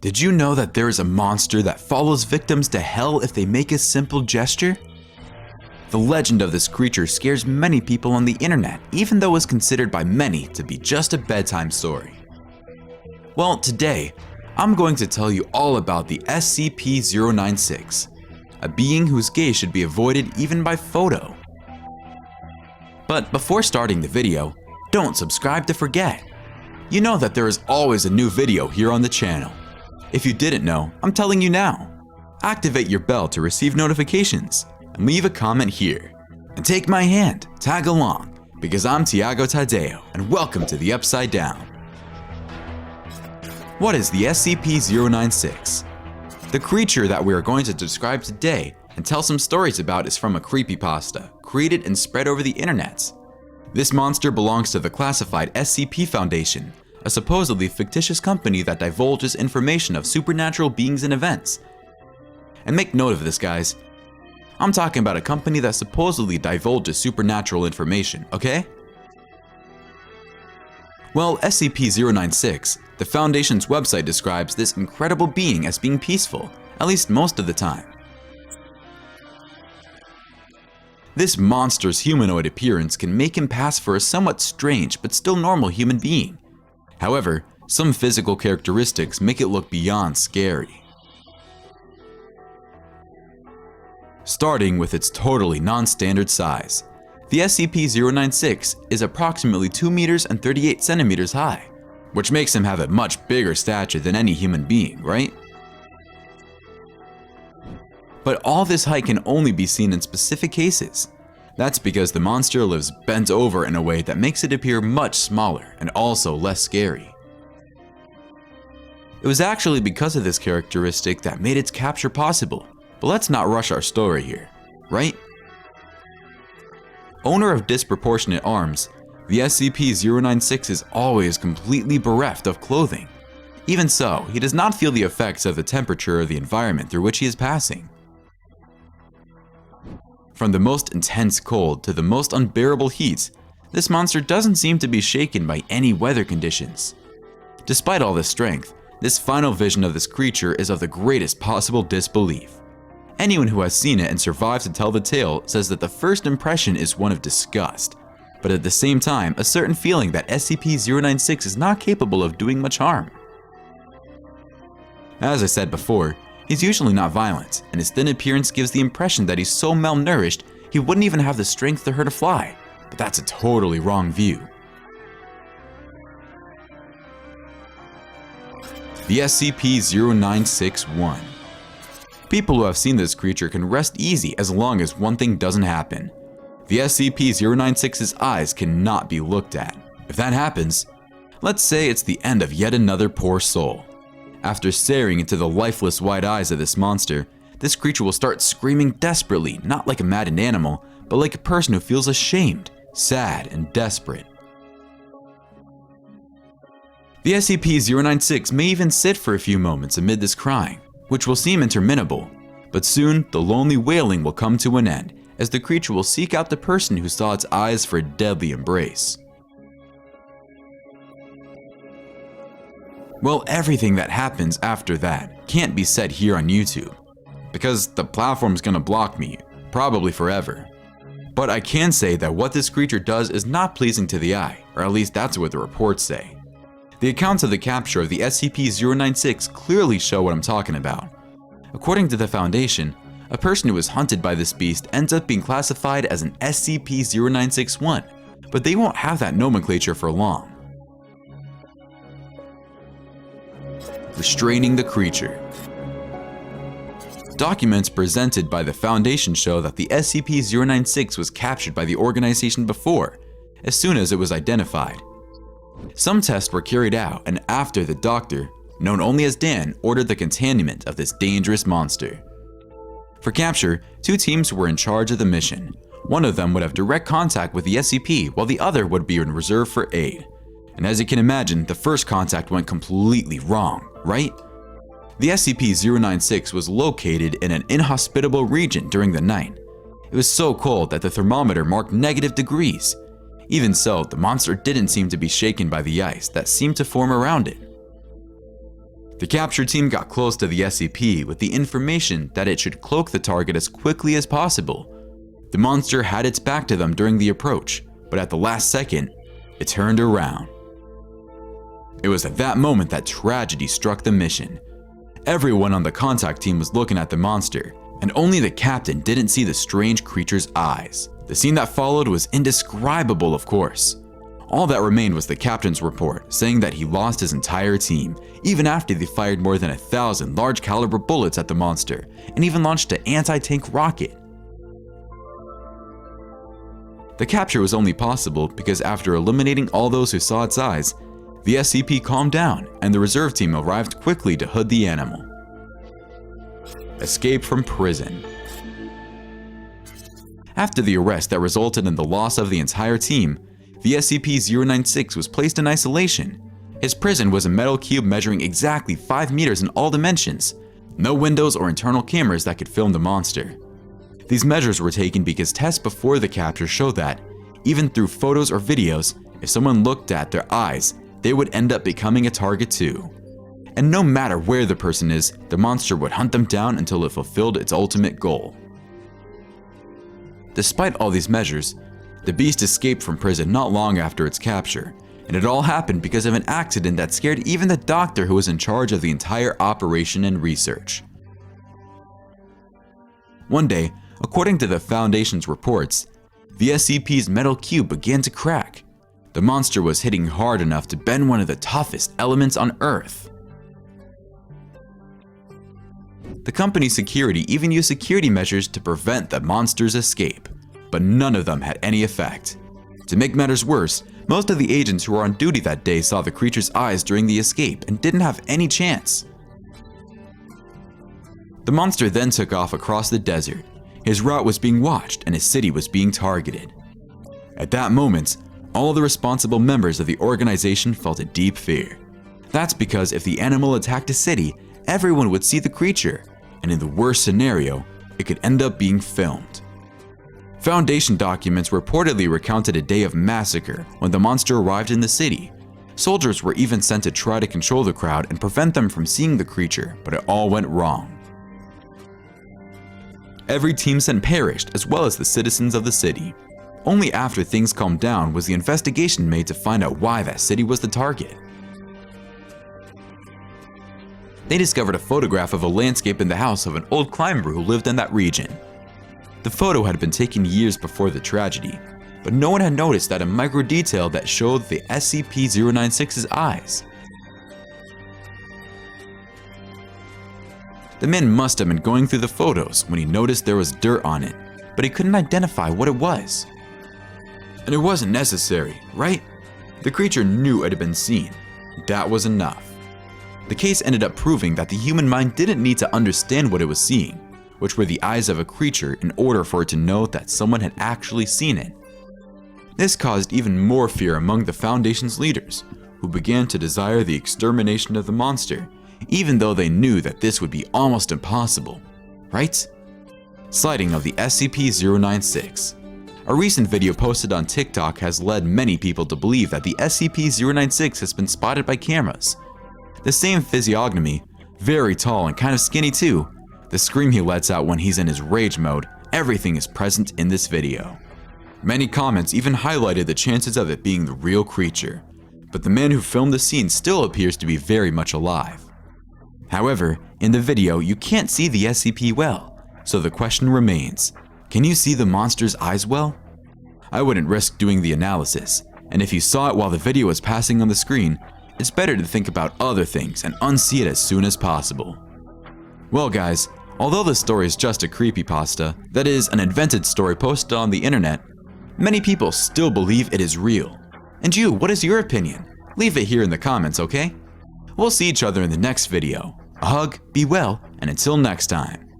Did you know that there is a monster that follows victims to hell if they make a simple gesture? The legend of this creature scares many people on the internet, even though it's considered by many to be just a bedtime story. Well, today, I'm going to tell you all about the SCP-096, a being whose gaze should be avoided even by photo. But before starting the video, don't subscribe to forget. You know that there is always a new video here on the channel. If you didn't know, I'm telling you now. Activate your bell to receive notifications, and leave a comment here. And take my hand, tag along, because I'm Tiago Tadeo, and welcome to the Upside Down. What is the SCP-096? The creature that we are going to describe today and tell some stories about is from a creepypasta, created and spread over the internets. This monster belongs to the classified SCP Foundation, a supposedly fictitious company that divulges information of supernatural beings and events. And make note of this, guys. I'm talking about a company that supposedly divulges supernatural information, okay? Well, SCP-096, the Foundation's website describes this incredible being as being peaceful, at least most of the time. This monster's humanoid appearance can make him pass for a somewhat strange but still normal human being. However, some physical characteristics make it look beyond scary. Starting with its totally non-standard size, the SCP-096 is approximately 2 meters and 38 centimeters high, which makes him have a much bigger stature than any human being, right? But all this height can only be seen in specific cases. That's because the monster lives bent over in a way that makes it appear much smaller and also less scary. It was actually because of this characteristic that made its capture possible, but let's not rush our story here, right? Owner of disproportionate arms, the SCP-096 is always completely bereft of clothing. Even so, he does not feel the effects of the temperature of the environment through which he is passing. From the most intense cold to the most unbearable heat, this monster doesn't seem to be shaken by any weather conditions. Despite all this strength, this final vision of this creature is of the greatest possible disbelief. Anyone who has seen it and survived to tell the tale says that the first impression is one of disgust, but at the same time, a certain feeling that SCP-096 is not capable of doing much harm. As I said before, he's usually not violent, and his thin appearance gives the impression that he's so malnourished he wouldn't even have the strength to hurt a fly, but that's a totally wrong view. The SCP-0961. People who have seen this creature can rest easy as long as one thing doesn't happen. The SCP-096's eyes cannot be looked at. If that happens, let's say it's the end of yet another poor soul. After staring into the lifeless white eyes of this monster, this creature will start screaming desperately, not like a maddened animal, but like a person who feels ashamed, sad, and desperate. The SCP-096 may even sit for a few moments amid this crying, which will seem interminable, but soon the lonely wailing will come to an end as the creature will seek out the person who saw its eyes for a deadly embrace. Well, everything that happens after that can't be said here on YouTube, because the platform's gonna block me, probably forever. But I can say that what this creature does is not pleasing to the eye, or at least that's what the reports say. The accounts of the capture of the SCP-096 clearly show what I'm talking about. According to the Foundation, a person who is hunted by this beast ends up being classified as an SCP-0961, but they won't have that nomenclature for long. Restraining the creature. Documents presented by the Foundation show that the SCP-096 was captured by the organization before, as soon as it was identified. Some tests were carried out, and after the doctor, known only as Dan, ordered the containment of this dangerous monster. For capture, 2 teams were in charge of the mission. One of them would have direct contact with the SCP, while the other would be in reserve for aid. And as you can imagine, the first contact went completely wrong, right? The SCP-096 was located in an inhospitable region during the night. It was so cold that the thermometer marked -degrees. Even so, the monster didn't seem to be shaken by the ice that seemed to form around it. The capture team got close to the SCP with the information that it should cloak the target as quickly as possible. The monster had its back to them during the approach, but at the last second, it turned around. It was at that moment that tragedy struck the mission. Everyone on the contact team was looking at the monster, and only the captain didn't see the strange creature's eyes. The scene that followed was indescribable, of course. All that remained was the captain's report, saying that he lost his entire team, even after they fired more than 1,000 large caliber bullets at the monster, and even launched an anti-tank rocket. The capture was only possible because after eliminating all those who saw its eyes, the SCP calmed down and the reserve team arrived quickly to hood the animal. Escape from prison. After the arrest that resulted in the loss of the entire team, the SCP-096 was placed in isolation. His prison was a metal cube measuring exactly 5 meters in all dimensions, no windows or internal cameras that could film the monster. These measures were taken because tests before the capture showed that, even through photos or videos, if someone looked at their eyes, they would end up becoming a target too. And no matter where the person is, the monster would hunt them down until it fulfilled its ultimate goal. Despite all these measures, the beast escaped from prison not long after its capture, and it all happened because of an accident that scared even the doctor who was in charge of the entire operation and research. One day, according to the Foundation's reports, the SCP's metal cube began to crack. The monster was hitting hard enough to bend one of the toughest elements on Earth. The company's security even used security measures to prevent the monster's escape, but none of them had any effect. To make matters worse, most of the agents who were on duty that day saw the creature's eyes during the escape and didn't have any chance. The monster then took off across the desert. His route was being watched and his city was being targeted. At that moment, all the responsible members of the organization felt a deep fear. That's because if the animal attacked a city, everyone would see the creature, and in the worst scenario, it could end up being filmed. Foundation documents reportedly recounted a day of massacre when the monster arrived in the city. Soldiers were even sent to try to control the crowd and prevent them from seeing the creature, but it all went wrong. Every team sent perished, as well as the citizens of the city. Only after things calmed down was the investigation made to find out why that city was the target. They discovered a photograph of a landscape in the house of an old climber who lived in that region. The photo had been taken years before the tragedy, but no one had noticed that a micro detail that showed the SCP-096's eyes. The man must have been going through the photos when he noticed there was dirt on it, but he couldn't identify what it was. And it wasn't necessary, right? The creature knew it had been seen. That was enough. The case ended up proving that the human mind didn't need to understand what it was seeing, which were the eyes of a creature, in order for it to know that someone had actually seen it. This caused even more fear among the Foundation's leaders, who began to desire the extermination of the monster, even though they knew that this would be almost impossible, right? Sighting of the SCP-096. A recent video posted on TikTok has led many people to believe that the SCP-096 has been spotted by cameras. The same physiognomy, very tall and kind of skinny too. The scream he lets out when he's in his rage mode, everything is present in this video. Many comments even highlighted the chances of it being the real creature, but the man who filmed the scene still appears to be very much alive. However, in the video you can't see the SCP well, so the question remains, can you see the monster's eyes well? I wouldn't risk doing the analysis, and if you saw it while the video was passing on the screen, it's better to think about other things and unsee it as soon as possible. Well guys, although this story is just a creepypasta, that is, an invented story posted on the internet, many people still believe it is real. And you, what is your opinion? Leave it here in the comments, okay? We'll see each other in the next video. A hug, be well, and until next time.